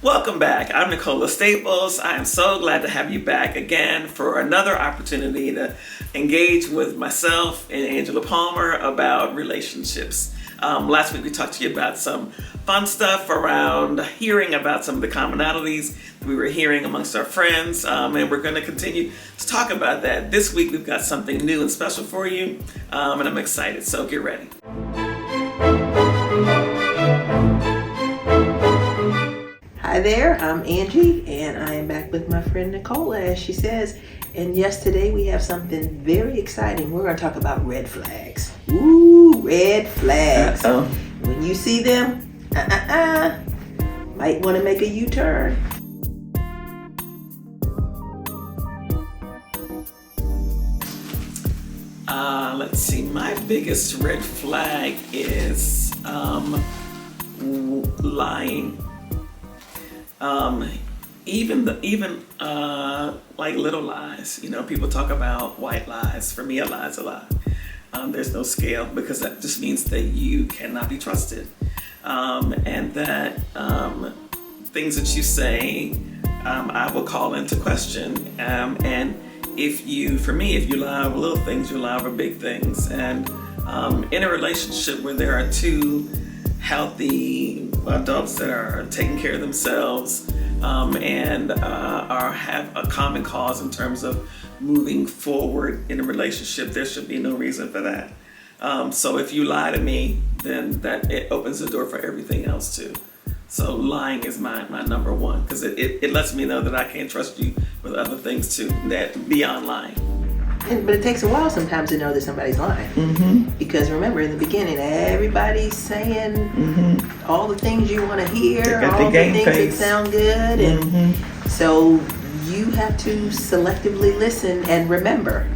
Welcome back. I'm Nicola Staples. I am so glad to have you back again for another opportunity to engage with myself and Angela Palmer about relationships. Last week we talked to you about some fun stuff around hearing about some of the commonalities that we were hearing amongst our friends, and we're going to continue to talk about that. This week we've got something new and special for you, and I'm excited, so get ready. Hi there, I'm Angie, and I am back with my friend Nicola, as she says. And yes, today we have something very exciting. We're going to talk about red flags. Ooh, red flags. Uh-oh. When you see them, might want to make a U-turn. Let's see. My biggest red flag is lying. Even like little lies. You know, people talk about white lies. For me, a lie is a lie. There's no scale, because that just means that you cannot be trusted, and that things that you say, I will call into question. And if you lie over little things, you lie over big things. And in a relationship where there are two healthy adults that are taking care of themselves, and have a common cause in terms of moving forward in a relationship, there should be no reason for that. So if you lie to me, then that it opens the door for everything else too. So lying is my number one, because it lets me know that I can't trust you with other things too, that beyond lying. But it takes a while sometimes to know that somebody's lying. Mm-hmm. Because remember, in the beginning, everybody's saying all the things you want to hear, all the things that sound good. And so you have to selectively listen and remember.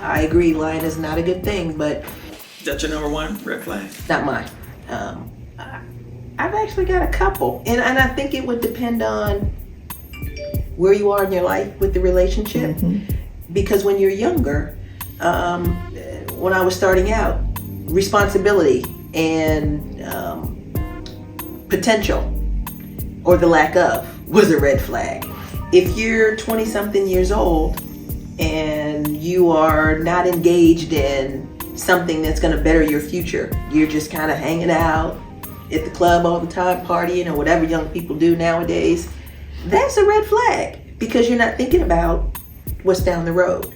I agree, lying is not a good thing, but... Is that your number one red flag? Not mine. I've actually got a couple. And I think it would depend on where you are in your life with the relationship. Because when you're younger, when I was starting out, responsibility and potential, or the lack of, was a red flag. If you're 20 something years old and you are not engaged in something that's going to better your future, you're just kind of hanging out at the club all the time, partying, or whatever young people do nowadays, that's a red flag, because you're not thinking about what's down the road.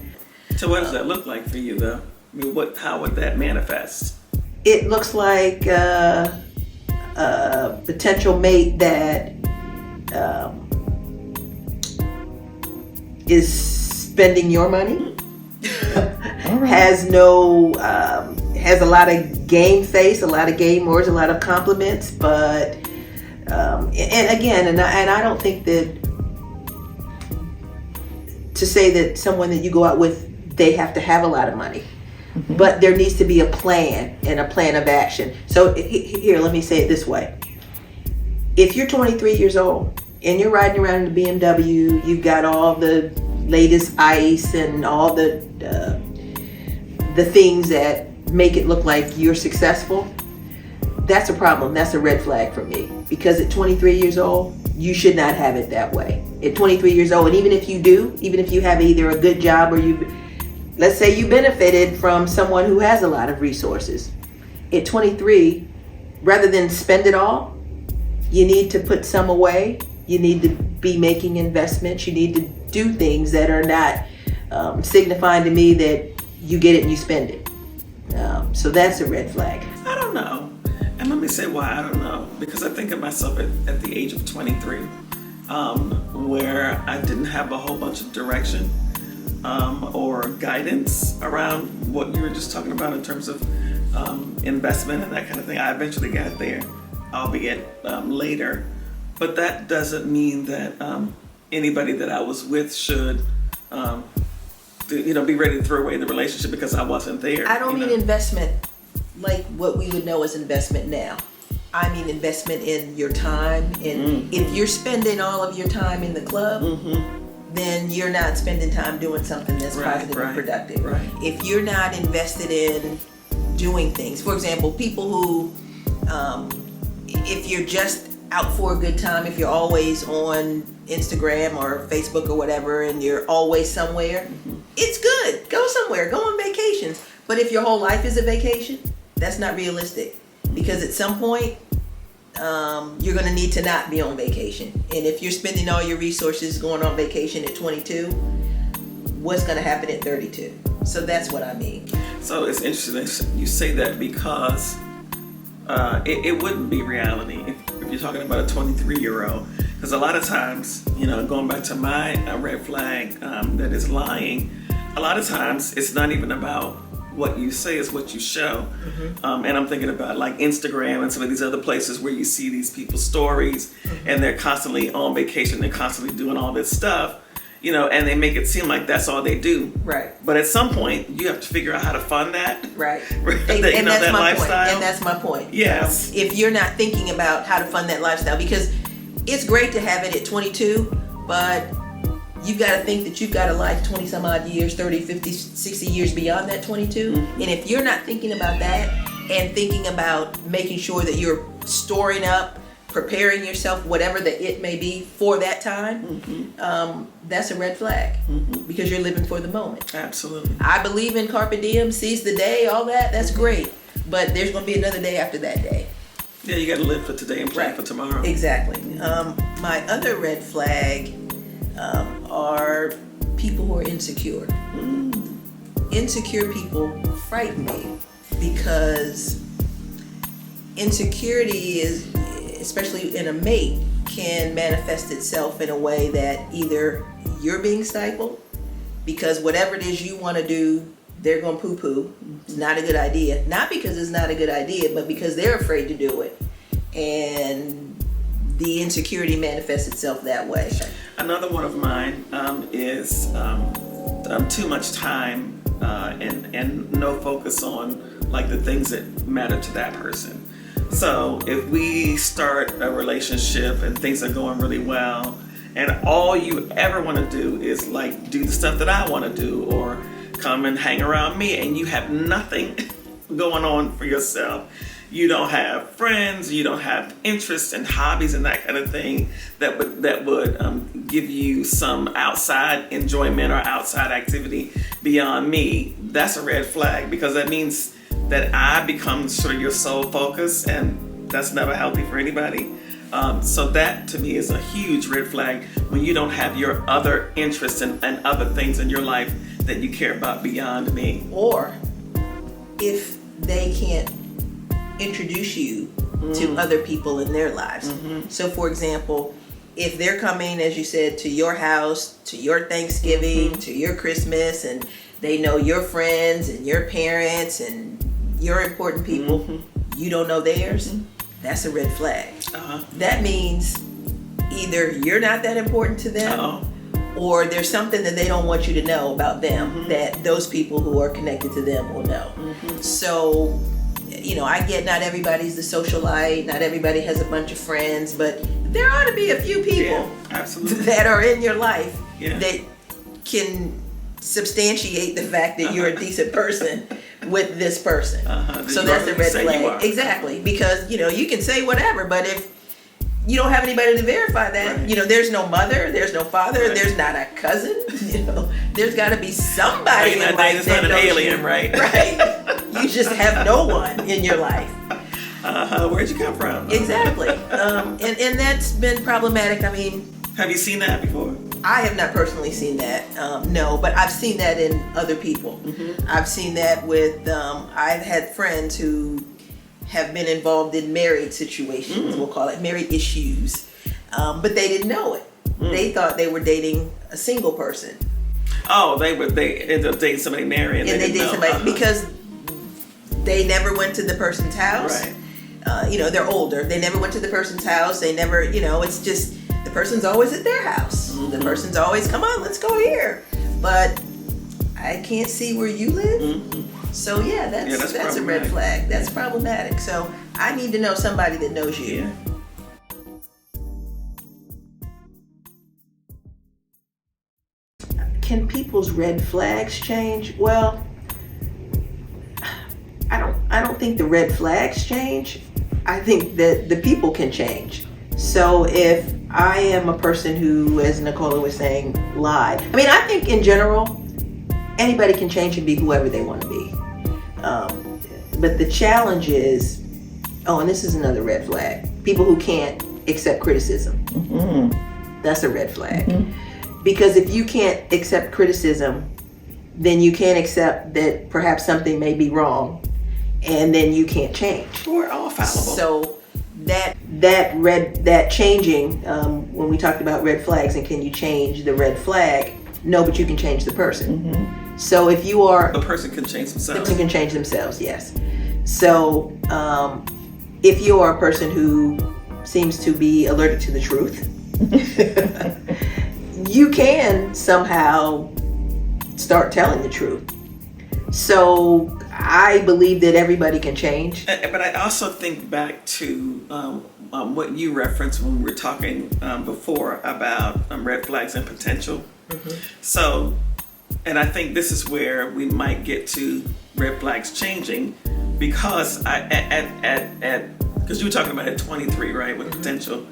So what does that look like for you, though? I mean, how would that manifest? It looks like a potential mate that is spending your money, has a lot of game face, a lot of game words, a lot of compliments, but I don't think that to say that someone that you go out with, they have to have a lot of money. But there needs to be a plan and a plan of action. So here, let me say it this way. If you're 23 years old and you're riding around in the BMW, you've got all the latest ice and all the things that make it look like you're successful, that's a problem. That's a red flag for me. Because at 23 years old, you should not have it that way. At 23 years old, and even if you have either a good job or let's say you benefited from someone who has a lot of resources. At 23, rather than spend it all, you need to put some away. You need to be making investments. You need to do things that are not signifying to me that you get it and you spend it. So that's a red flag. I don't know. And let me say why I don't know. Because I think of myself at the age of 23, where I didn't have a whole bunch of direction or guidance around what you were just talking about in terms of investment and that kind of thing. I eventually got there, albeit later. But that doesn't mean that anybody that I was with should be ready to throw away the relationship because I wasn't there. I don't mean investment like what we would know as investment now. I mean investment in your time. And if you're spending all of your time in the club, then you're not spending time doing something that's positive and productive. Right. If you're not invested in doing things, for example, people who, if you're just out for a good time, if you're always on Instagram or Facebook or whatever, and you're always somewhere, it's good. Go somewhere, go on vacations. But if your whole life is a vacation, that's not realistic, because at some point, you're going to need to not be on vacation. And if you're spending all your resources going on vacation at 22, what's going to happen at 32? So that's what I mean. So it's interesting you say that, because it wouldn't be reality if you're talking about a 23-year-old. Because a lot of times, going back to my red flag that is lying, a lot of times it's not even about what you say, is what you show. And I'm thinking about like Instagram and some of these other places where you see these people's stories and they're constantly on vacation, they're constantly doing all this stuff, and they make it seem like that's all they do. Right. But at some point, you have to figure out how to fund that. Right. And that's that my lifestyle. point. And that's my point. Yes. If you're not thinking about how to fund that lifestyle, because it's great to have it at 22, but you've got to think that you've got a life 20 some odd years, 30, 50, 60 years beyond that 22. And if you're not thinking about that and thinking about making sure that you're storing up, preparing yourself, whatever that it may be for that time, that's a red flag, because you're living for the moment. Absolutely. I believe in carpe diem, seize the day, all that, that's great. But there's going to be another day after that day. Yeah, you got to live for today and plan for tomorrow. Exactly. My other red flag are people who are insecure. Insecure people frighten me, because insecurity is, especially in a mate, can manifest itself in a way that either you're being stifled, because whatever it is you want to do, they're going to poo-poo. It's not a good idea. Not because it's not a good idea, but because they're afraid to do it. And the insecurity manifests itself that way. Another one of mine is too much time and no focus on like the things that matter to that person. So if we start a relationship and things are going really well, and all you ever want to do is like do the stuff that I want to do, or come and hang around me, and you have nothing going on for yourself. You don't have friends, you don't have interests and hobbies and that kind of thing that would give you some outside enjoyment or outside activity beyond me. That's a red flag, because that means that I become sort of your sole focus, and that's never healthy for anybody. So that to me is a huge red flag, when you don't have your other interests and other things in your life that you care about beyond me. Or if they can't introduce you to other people in their lives. So for example, if they're coming, as you said, to your house, to your Thanksgiving, to your Christmas, and they know your friends and your parents and your important people, you don't know theirs, that's a red flag. That means either you're not that important to them, or there's something that they don't want you to know about them that those people who are connected to them will know. So, I get not everybody's the socialite, not everybody has a bunch of friends, but there ought to be a few people that are in your life that can substantiate the fact that you're a decent person with this person. So that's a red flag. Exactly. Because, you can say whatever, but if you don't have anybody to verify that, there's no mother, there's no father, there's not a cousin, there's got to be somebody in life that not an alien, right? Right. You just have no one in your life. Where'd you come from? Exactly. And that's been problematic. I mean, have you seen that before? I have not personally seen that, no, but I've seen that in other people. I've seen that with, I've had friends who have been involved in married situations, we'll call it married issues, but they didn't know it. They thought they were dating a single person. Oh, they ended up dating somebody married, and they dated somebody because they never went to the person's house. Right. They're older. They never went to the person's house. They never, it's just the person's always at their house. The person's always, come on, let's go here. But I can't see where you live. So that's a red flag. That's problematic. So I need to know somebody that knows you. Can people's red flags change? Well, I don't think the red flags change. I think that the people can change. So if I am a person who, as Nicola was saying, lied. I mean, I think in general, anybody can change and be whoever they want to be. But the challenge is, and this is another red flag, people who can't accept criticism. That's a red flag. Because if you can't accept criticism, then you can't accept that perhaps something may be wrong, and then you can't change. We're all fallible. So that changing, when we talked about red flags and can you change the red flag? No, but you can change the person. So if you are... The person can change themselves. The person can change themselves, yes. So if you are a person who seems to be allergic to the truth, you can somehow start telling the truth. So I believe that everybody can change. But I also think back to what you referenced when we were talking before about red flags and potential. So, and I think this is where we might get to red flags changing, because because you were talking about at 23, right, with potential.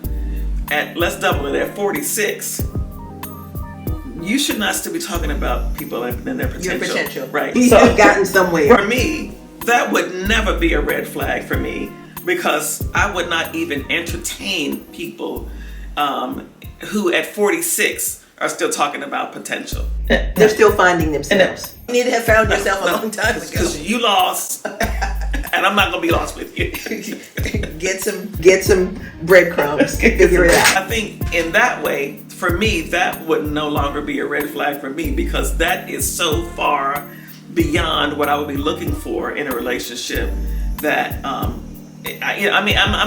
Let's double it, at 46. You should not still be talking about people and their potential. Your potential. Right. You've gotten somewhere. For me, that would never be a red flag for me, because I would not even entertain people who at 46 are still talking about potential. They're still finding themselves. You need to have found yourself a long time ago. Because you lost, and I'm not going to be lost with you. Get some breadcrumbs. Figure it out. I think in that way, for me, that would no longer be a red flag for me, because that is so far beyond what I would be looking for in a relationship that, I'm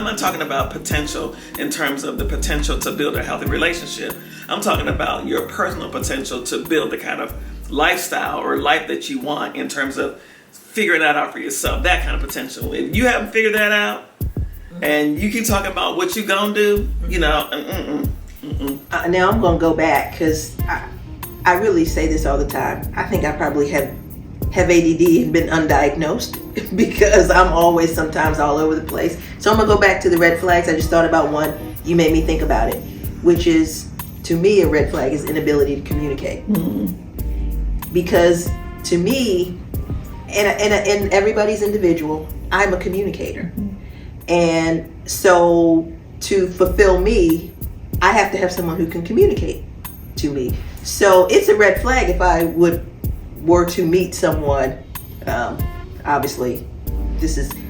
not talking about potential in terms of the potential to build a healthy relationship. I'm talking about your personal potential to build the kind of lifestyle or life that you want in terms of figuring that out for yourself, that kind of potential. If you haven't figured that out and you keep talking about what you gonna do, Now I'm gonna go back, because I really say this all the time. I think I probably have ADD and been undiagnosed, because I'm always sometimes all over the place. So I'm gonna go back to the red flags. I just thought about one. You made me think about it, which is, to me, a red flag is inability to communicate. Because to me, and everybody's individual, I'm a communicator. And so to fulfill me, I have to have someone who can communicate to me. So it's a red flag if I were to meet someone, obviously,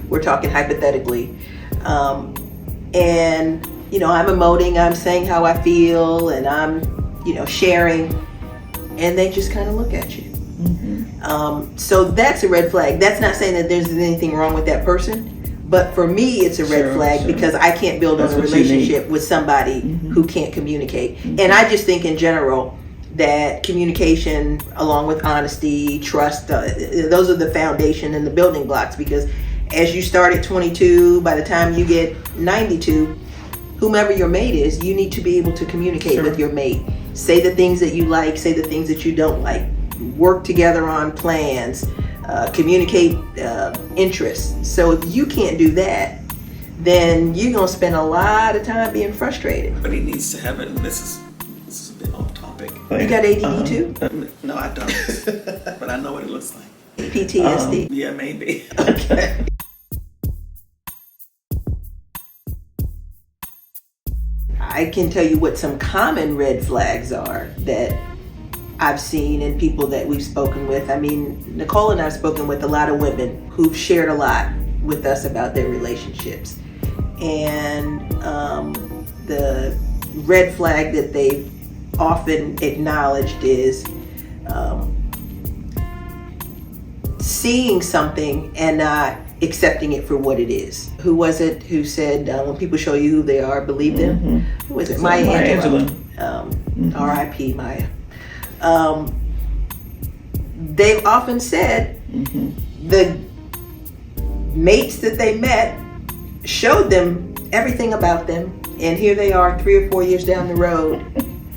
we're talking hypothetically, and I'm emoting, I'm saying how I feel, and I'm sharing, and they just kind of look at you. So that's a red flag. That's not saying that there's anything wrong with that person, but for me it's a red flag, because I can't build a relationship with somebody who can't communicate. And I just think in general that communication, along with honesty, trust, those are the foundation and the building blocks, because as you start at 22, by the time you get 92, whomever your mate is, you need to be able to communicate with your mate. Say the things that you like, say the things that you don't like. Work together on plans, communicate interests. So if you can't do that, then you're going to spend a lot of time being frustrated. But he needs to have it, and this is a bit off topic. You got ADD too? No, I don't. But I know what it looks like. PTSD? Yeah, maybe. Okay. I can tell you what some common red flags are that I've seen in people that we've spoken with. I mean, Nicole and I have spoken with a lot of women who've shared a lot with us about their relationships. And the red flag that they've often acknowledged is seeing something and not accepting it for what it is. Who was it who said, when people show you who they are, believe them? Who was it? Maya Angelou. R.I.P. Maya. They've often said the mates that they met showed them everything about them, and here they are 3 or 4 years down the road,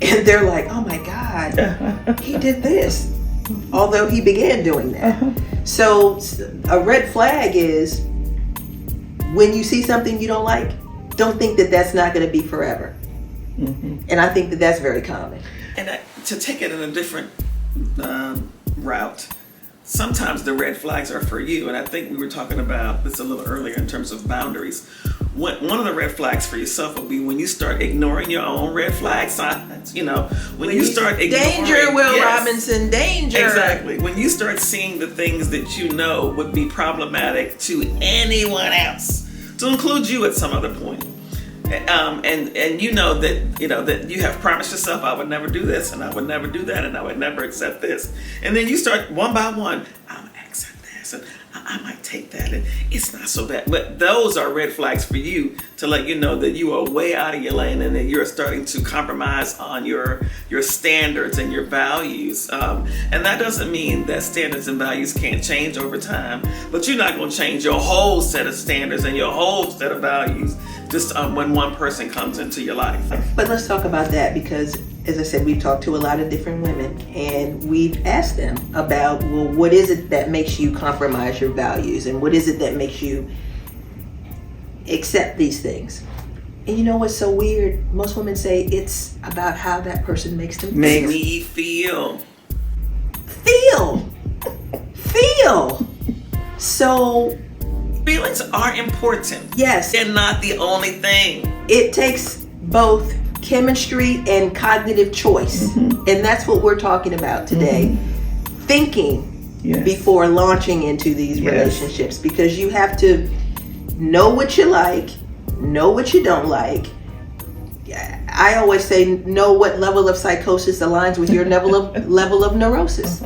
and they're like, oh my God, he did this, although he began doing that. So a red flag is when you see something you don't like, don't think that that's not going to be forever. And I think that that's very common. And to take it in a different route, sometimes the red flags are for you. And I think we were talking about this a little earlier in terms of boundaries. One of the red flags for yourself will be when you start ignoring your own red flag signs. You know, when you start ignoring... Danger, Will Robinson, danger. Exactly. When you start seeing the things that you know would be problematic to anyone else, to include you at some other point. And you know that you have promised yourself, I would never do this, and I would never do that, and I would never accept this. And then you start one by one, I'm gonna accept this, and I might take that, and it's not so bad. But those are red flags for you to let you know that you are way out of your lane and that you're starting to compromise on your standards and your values. And that doesn't mean that standards and values can't change over time, but you're not going to change your whole set of standards and your whole set of values just when one person comes into your life. But let's talk about that, because as I said, we've talked to a lot of different women, and we've asked them about, well, what is it that makes you compromise your values, and what is it that makes you accept these things? And you know what's so weird? Most women say it's about how that person makes them feel. Make me feel. Feel. So feelings are important. Yes. They're not the only thing. It takes both chemistry and cognitive choice. And that's what we're talking about today. Thinking before launching into these relationships, because you have to know what you like, know what you don't like. I always say know what level of psychosis aligns with your level of neurosis.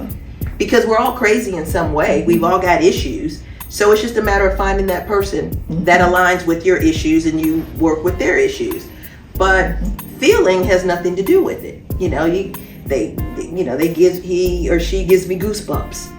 Because we're all crazy in some way. We've all got issues. So it's just a matter of finding that person that aligns with your issues and you work with their issues. But feeling has nothing to do with it. You know, he or she gives me goosebumps.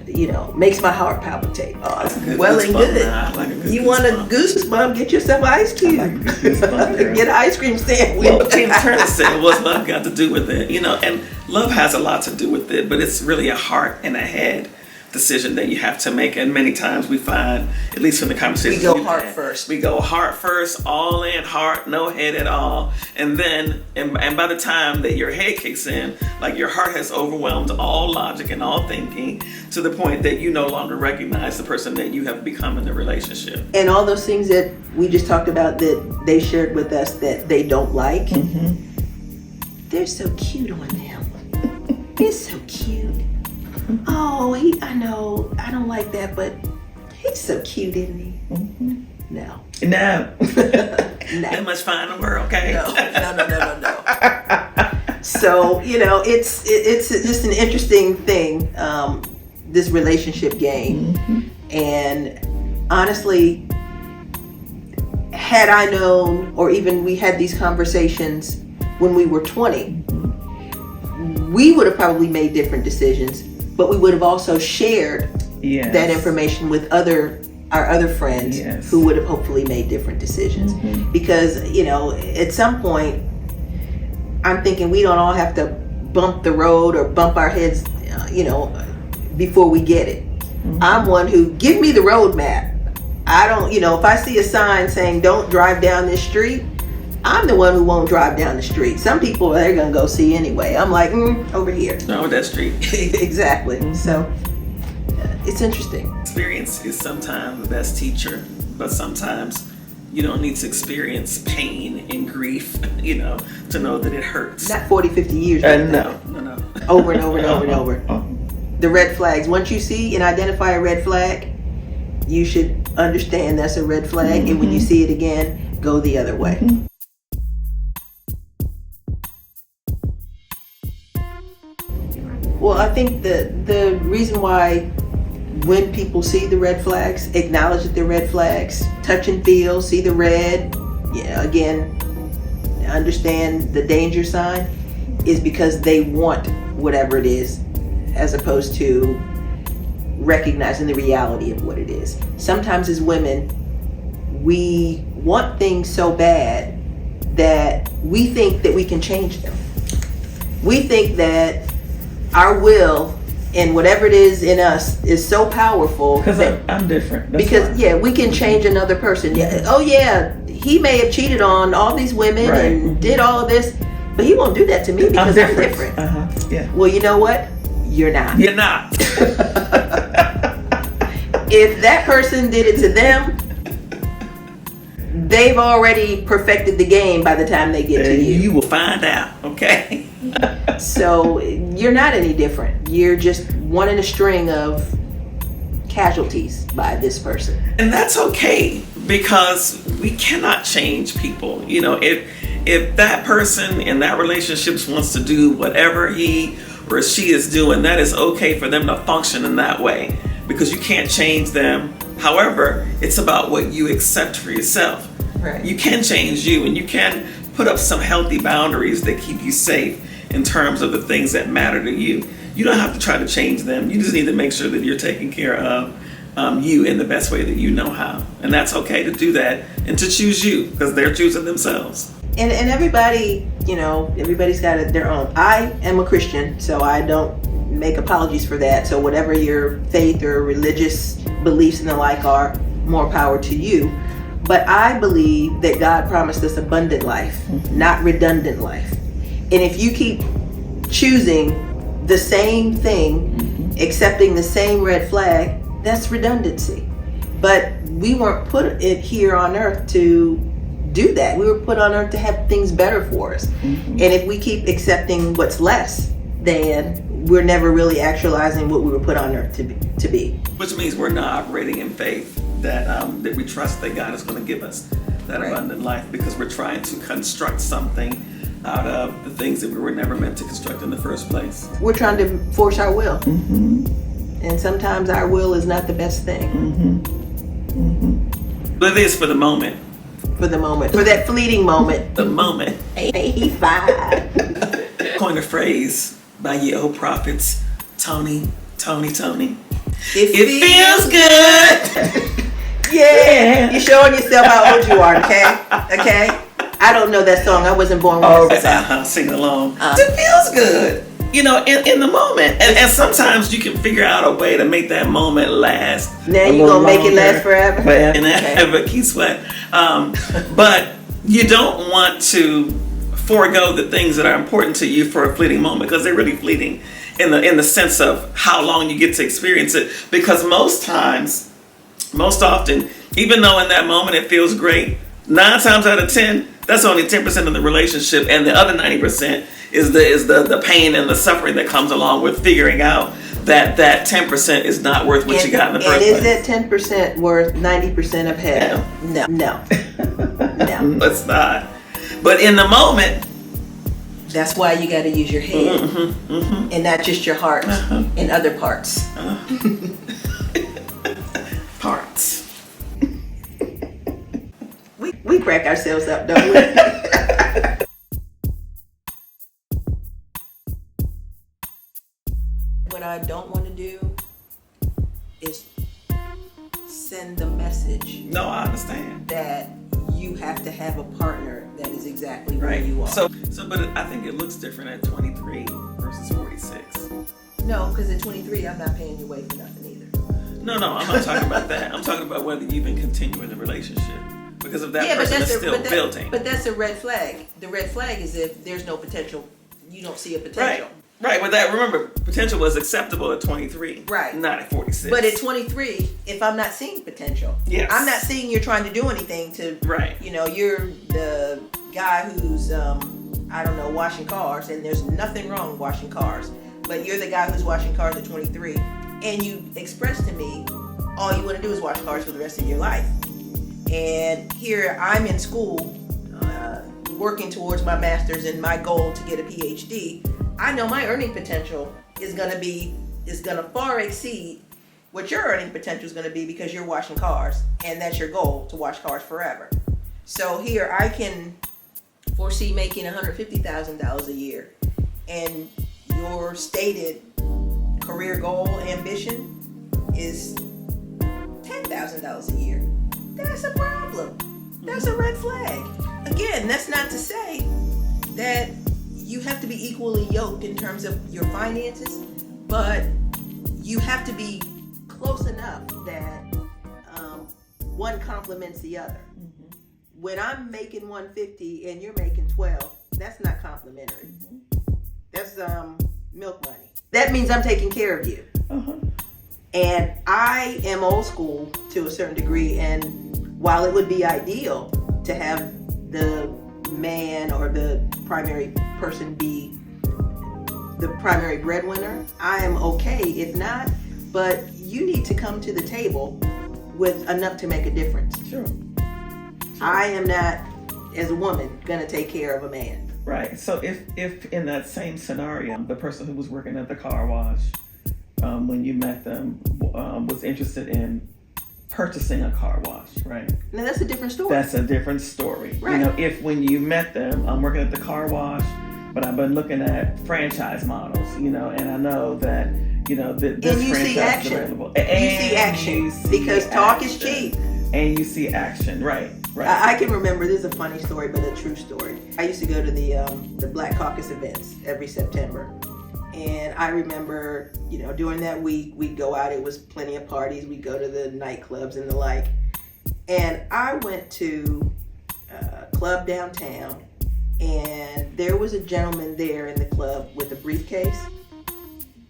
You know, makes my heart palpitate. Oh, it's well and good. You want a goosebump? Get yourself an ice cube. Get an ice cream sandwich. Well, Tina Turner said, "What's love got to do with it?" You know, and love has a lot to do with it, but it's really a heart and a head decision that you have to make. And many times we find, at least from the conversations we go heart first. We go heart first, all in, heart, no head at all. And then, and by the time that your head kicks in, like your heart has overwhelmed all logic and all thinking to the point that you no longer recognize the person that you have become in the relationship. And all those things that we just talked about that they shared with us that they don't like, they're so cute on them. They're so cute. Oh, I know, I don't like that, but he's so cute, isn't he? No. That much fun in the world, okay? No. So, you know, it's just an interesting thing, this relationship game. And honestly, had I known, or even we had these conversations when we were 20, we would have probably made different decisions. But we would have also shared that information with our other friends who would have hopefully made different decisions. Because, you know, at some point, I'm thinking we don't all have to bump the road or bump our heads, you know, before we get it. I'm one who, give me the roadmap. I don't, you know, if I see a sign saying don't drive down this street, I'm the one who won't drive down the street. Some people, they're going to go see anyway. I'm like, over here. No, that street. Exactly. So it's interesting. Experience is sometimes the best teacher, but sometimes you don't need to experience pain and grief, you know, to know that it hurts. Not 40, 50 years. No. Over and over and over and over. The red flags. Once you see and identify a red flag, you should understand that's a red flag. And when you see it again, go the other way. Well, I think the reason why when people see the red flags, acknowledge that they're red flags, touch and feel, see the red, again, understand the danger sign, is because they want whatever it is, as opposed to recognizing the reality of what it is. Sometimes as women, we want things so bad that we think that we can change them. We think that our will and whatever it is in us is so powerful. Because I'm different. That's we can change another person. Yeah. Oh yeah, he may have cheated on all these women Right. and did all of this, but he won't do that to me because I'm different. Yeah. Well, you know what? You're not. You're not. If that person did it to them, they've already perfected the game by the time they get to you. You will find out, okay? So you're not any different. You're just one in a string of casualties by this person. And that's okay, because we cannot change people. You know, if that person in that relationship wants to do whatever he or she is doing, that is okay for them to function in that way, because you can't change them. However, it's about what you accept for yourself. Right. You can change you, and you can put up some healthy boundaries that keep you safe in terms of the things that matter to you. You don't have to try to change them. You just need to make sure that you're taking care of you in the best way that you know how. And that's okay to do that and to choose you, because they're choosing themselves. And everybody, everybody's got their own. I am a Christian, so I don't make apologies for that. So whatever your faith or religious beliefs and the like are, more power to you. But I believe that God promised us abundant life, not redundant life. And if you keep choosing the same thing, accepting the same red flag, that's redundancy. But we weren't put here on earth to do that. We were put on earth to have things better for us. And if we keep accepting what's less, then we're never really actualizing what we were put on earth to be. Which means we're not operating in faith that we trust that God is going to give us that abundant life, because we're trying to construct something out of the things that we were never meant to construct in the first place. We're trying to force our will. And sometimes our will is not the best thing. But it is for the moment. For the moment. For that fleeting moment. The moment. 85. Coin a phrase by your old prophets, Tony. It feels good. Yeah. You're showing yourself how old you are, okay? I don't know that song. I wasn't born with it. Sing along. It feels good. In the moment. And sometimes you can figure out a way to make that moment last. Now you're going to make it last forever? And ever keep sweat. But you don't want to forego the things that are important to you for a fleeting moment, because they're really fleeting in the sense of how long you get to experience it. Because most often, even though in that moment it feels great, 9 times out of 10, that's only 10% of the relationship, and the other 90% is the pain and the suffering that comes along with figuring out that 10% is not worth what you got in the first place. And is that 10% worth 90% of hell? No. It's not. But in the moment, that's why you got to use your head and not just your heart and other parts. Parts. We crack ourselves up, don't we? What I don't want to do is send the message. No, I understand. That you have to have a partner that is exactly where you are. But I think it looks different at 23 versus 46. No, because at 23, I'm not paying your way for nothing either. No, I'm not talking about that. I'm talking about whether you even continue in the relationship. Because if that person is still building. But that's a red flag. The red flag is if there's no potential, you don't see a potential. Right, but remember, potential was acceptable at 23. Right. Not at 46. But at 23, if I'm not seeing potential, I'm not seeing you're trying to do anything to, you're the guy who's, washing cars, and there's nothing wrong with washing cars, but you're the guy who's washing cars at 23, and you express to me all you want to do is wash cars for the rest of your life. And here I'm in school, working towards my master's and my goal to get a PhD. I know my earning potential is going to far exceed what your earning potential is going to be, because you're washing cars and that's your goal, to wash cars forever. So here I can foresee making $150,000 a year, and your stated career goal ambition is $10,000 a year. That's a problem. That's a red flag. Again, that's not to say that you have to be equally yoked in terms of your finances, but you have to be close enough that one complements the other. when I'm making 150 and you're making 12, that's not complimentary. That's milk money. That means I'm taking care of you. And I am old school to a certain degree, and while it would be ideal to have the man or the primary person be the primary breadwinner, I am okay if not, but you need to come to the table with enough to make a difference. Sure. I am not, as a woman, gonna take care of a man. Right. So if in that same scenario, the person who was working at the car wash, when you met them, was interested in purchasing a car wash, right? Now that's a different story. That's a different story. Right. You know, if when you met them, I'm working at the car wash, but I've been looking at franchise models, you know, and I know that, you know, that this and you franchise see action. is available. You see action. You see because talk is action. cheap. And you see action, right? Right. I can remember, this is a funny story, but a true story. I used to go to the Black Caucus events every September. And I remember, you know, during that week, we'd go out. It was plenty of parties. We'd go to the nightclubs and the like. And I went to a club downtown, and there was a gentleman there in the club with a briefcase.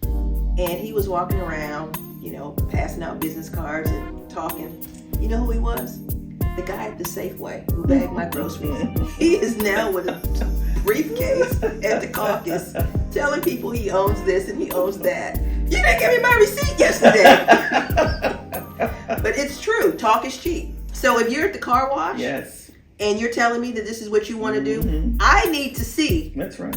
And he was walking around, you know, passing out business cards and talking. You know who he was? The guy at the Safeway who bagged my groceries. He is now with a briefcase at the caucus telling people he owns this and he owns that. You didn't give me my receipt yesterday. But it's true. Talk is cheap. So if you're at the car wash Yes. and you're telling me that this is what you want to do, I need to see That's right.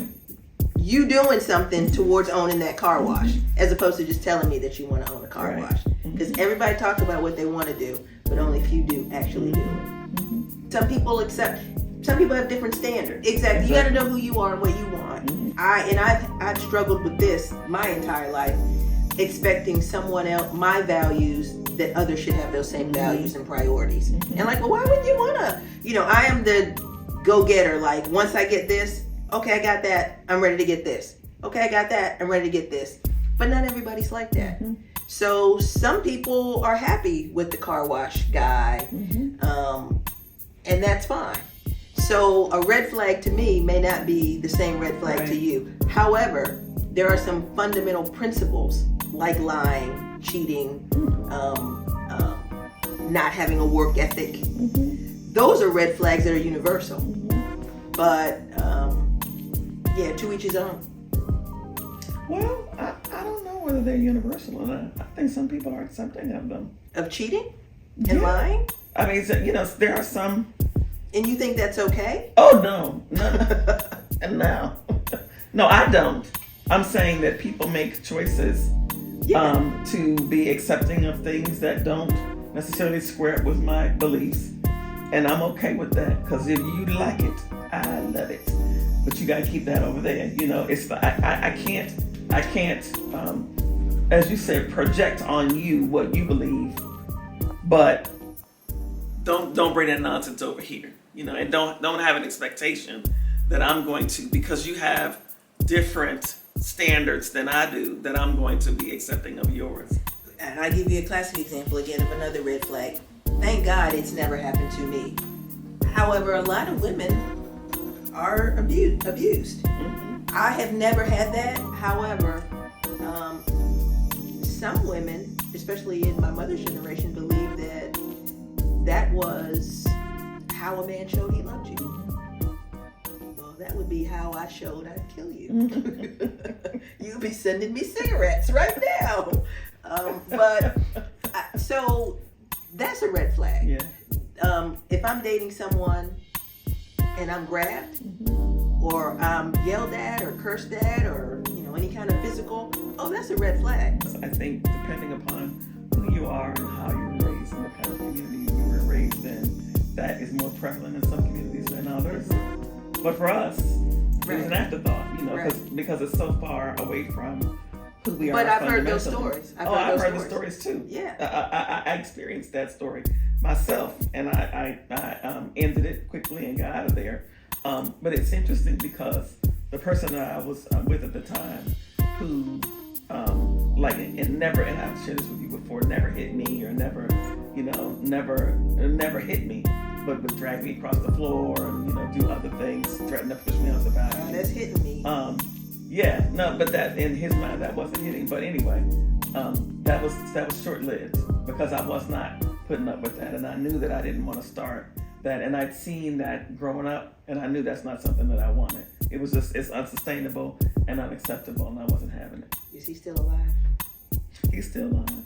you doing something towards owning that car wash, as opposed to just telling me that you want to own a car Right. wash. Because everybody talks about what they want to do, but only few do actually do it. Some people have different standards. Exactly. You got to know who you are and what you want. I've struggled with this my entire life, expecting someone else, my values, that others should have those same values and priorities. And like, well, why would you want to? You know, I am the go-getter. Like, once I get this, okay, I got that, I'm ready to get this. Okay, I got that, I'm ready to get this. But not everybody's like that. So some people are happy with the car wash guy, and that's fine. So a red flag to me may not be the same red flag to you. However, there are some fundamental principles like lying, cheating, not having a work ethic. Those are red flags that are universal. But yeah, to each his own. Well, I don't know whether they're universal or not. I think some people are accepting of them. Of cheating and lying? I mean, so, you know, there are some. And you think that's okay? Oh, no. No. No, I don't. I'm saying that people make choices to be accepting of things that don't necessarily square up with my beliefs. And I'm okay with that, because if you like it, I love it. But you gotta keep that over there. You know, it's I can't, as you said, project on you what you believe, but don't bring that nonsense over here. You know, and don't have an expectation that I'm going to, because you have different standards than I do, that I'm going to be accepting of yours. And I give you a classic example again of another red flag. Thank God it's never happened to me. However, a lot of women are abused. I have never had that. However, some women, especially in my mother's generation, believe that that was how a man showed he loved you. Well, that would be how I showed I'd kill you. You'd be sending me cigarettes right now. So that's a red flag. Yeah. If I'm dating someone and I'm grabbed, or I'm yelled at or cursed at, or any kind of physical, that's a red flag. I think depending upon who you are and how you were raised and what kind of community you were raised in, that is more prevalent in some communities than others. But for us, it's an afterthought, because it's so far away from who we are. But I've heard those stories. I've heard the stories too. Yeah. I experienced that story myself, and I ended it quickly and got out of there. But it's interesting because the person that I was with at the time, who and I've shared this with you before, never hit me or never hit me. but would drag me across the floor and, you know, do other things, threaten to push me off the balcony. That's hitting me. Yeah, no, but that in his mind that wasn't hitting. But anyway, that was short-lived because I was not putting up with that, and I knew that I didn't want to start that, and I'd seen that growing up, and I knew that's not something that I wanted. It was just, it's unsustainable and unacceptable, and I wasn't having it. Is he still alive? He's still alive.